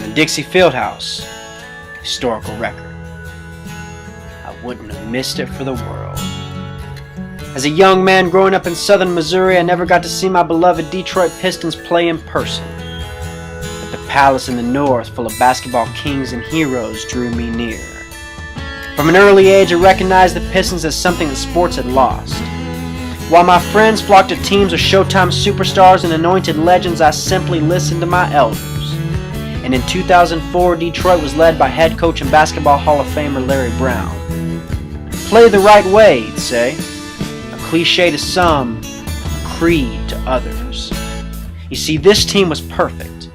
the Dixie Fieldhouse historical record. I wouldn't have missed it for the world. As a young man growing up in southern Missouri, I never got to see my beloved Detroit Pistons play in person. But the palace in the north, full of basketball kings and heroes, drew me near. From an early age, I recognized the Pistons as something that sports had lost. While my friends flocked to teams of Showtime superstars and anointed legends, I simply listened to my elders. And in 2004, Detroit was led by head coach and Basketball Hall of Famer Larry Brown. Play the right way, he'd say. A cliche to some, a creed to others. You see, this team was perfect.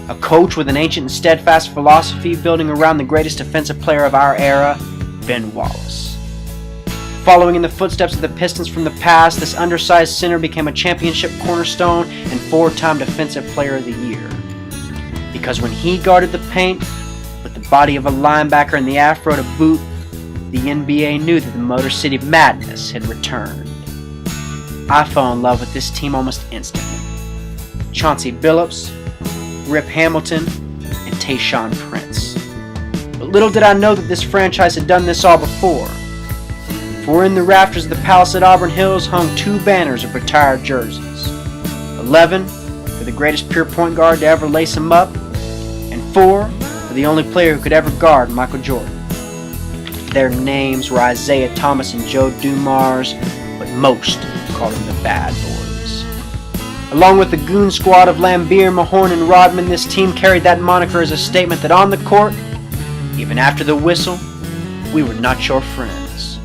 A coach with an ancient and steadfast philosophy building around the greatest defensive player of our era, Ben Wallace. Following in the footsteps of the Pistons from the past, this undersized center became a championship cornerstone and four-time Defensive Player of the Year. Because when he guarded the paint, with the body of a linebacker and the afro to boot, the NBA knew that the Motor City Madness had returned. I fell in love with this team almost instantly. Chauncey Billups, Rip Hamilton, and Tayshaun Prince. But little did I know that this franchise had done this all before. For in the rafters of the Palace at Auburn Hills hung two banners of retired jerseys. 11 for the greatest pure point guard to ever lace them up, and 4 for the only player who could ever guard Michael Jordan. Their names were Isaiah Thomas and Joe Dumars, but most called them the Bad Boys. Along with the goon squad of Lambeer, Mahorn, and Rodman, this team carried that moniker as a statement that on the court, even after the whistle, we were not your friends.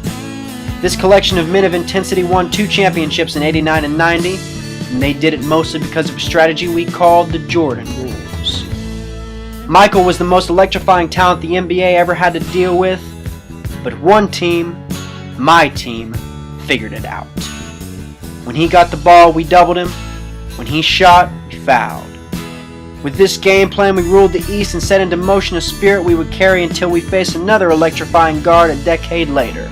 This collection of men of intensity won 2 championships in '89 and '90, and they did it mostly because of a strategy we called the Jordan Rules. Michael was the most electrifying talent the NBA ever had to deal with, but one team, my team, figured it out. When he got the ball, we doubled him. When he shot, we fouled. With this game plan, we ruled the East and set into motion a spirit we would carry until we face another electrifying guard a decade later.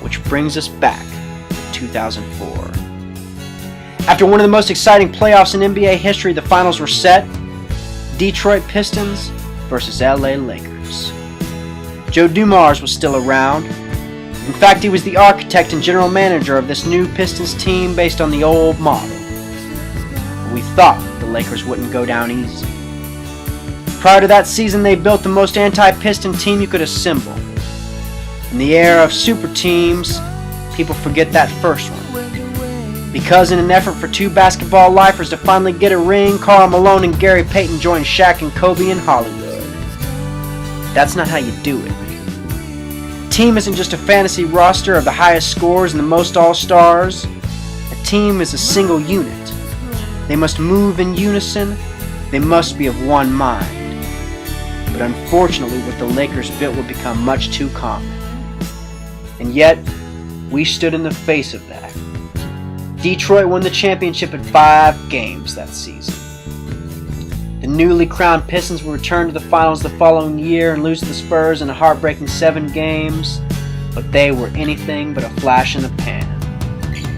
Which brings us back to 2004. After one of the most exciting playoffs in NBA history, the finals were set. Detroit Pistons versus LA Lakers. Joe Dumars was still around. In fact, he was the architect and general manager of this new Pistons team based on the old model. But we thought the Lakers wouldn't go down easy. Prior to that season, they built the most anti-Piston team you could assemble. In the era of super teams, people forget that first one. Because in an effort for 2 basketball lifers to finally get a ring, Karl Malone and Gary Payton joined Shaq and Kobe in Hollywood. That's not how you do it. A team isn't just a fantasy roster of the highest scores and the most all-stars. A team is a single unit. They must move in unison. They must be of one mind. But unfortunately, what the Lakers built would become much too common. And yet, we stood in the face of that. Detroit won the championship in 5 games that season. The newly crowned Pistons would return to the finals the following year and lose to the Spurs in a heartbreaking 7 games, but they were anything but a flash in the pan.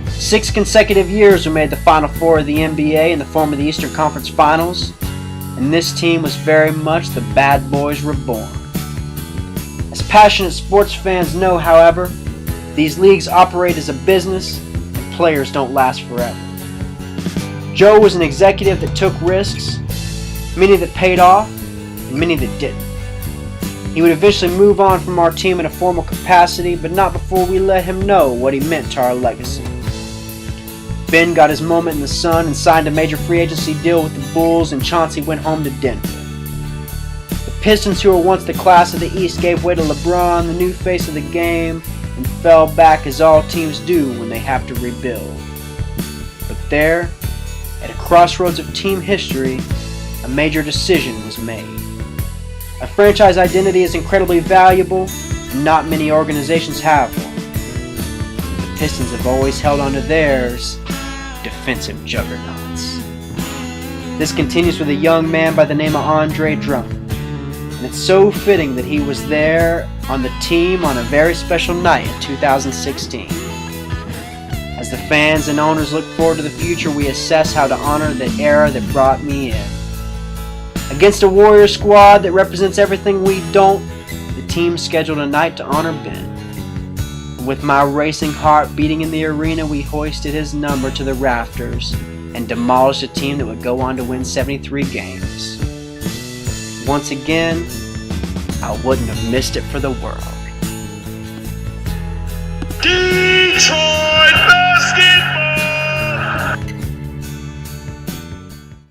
6 consecutive years we made the Final Four of the NBA in the form of the Eastern Conference Finals, and this team was very much the Bad Boys Reborn. As passionate sports fans know, however, these leagues operate as a business and players don't last forever. Joe was an executive that took risks, many that paid off, and many that didn't. He would eventually move on from our team in a formal capacity, but not before we let him know what he meant to our legacy. Ben got his moment in the sun and signed a major free agency deal with the Bulls, and Chauncey went home to Denver. The Pistons, who were once the class of the East, gave way to LeBron, the new face of the game, and fell back as all teams do when they have to rebuild. But there, at a crossroads of team history, a major decision was made. A franchise identity is incredibly valuable, and not many organizations have one. The Pistons have always held on to theirs, defensive juggernauts. This continues with a young man by the name of Andre Drummond. And it's so fitting that he was there on the team on a very special night in 2016. As the fans and owners look forward to the future, we assess how to honor the era that brought me in. A Against a Warrior squad that represents everything we don't, the team scheduled a night to honor Ben. With my racing heart beating in the arena, we hoisted his number to the rafters and demolished a team that would go on to win 73 games. Once again, I wouldn't have missed it for the world. Detroit!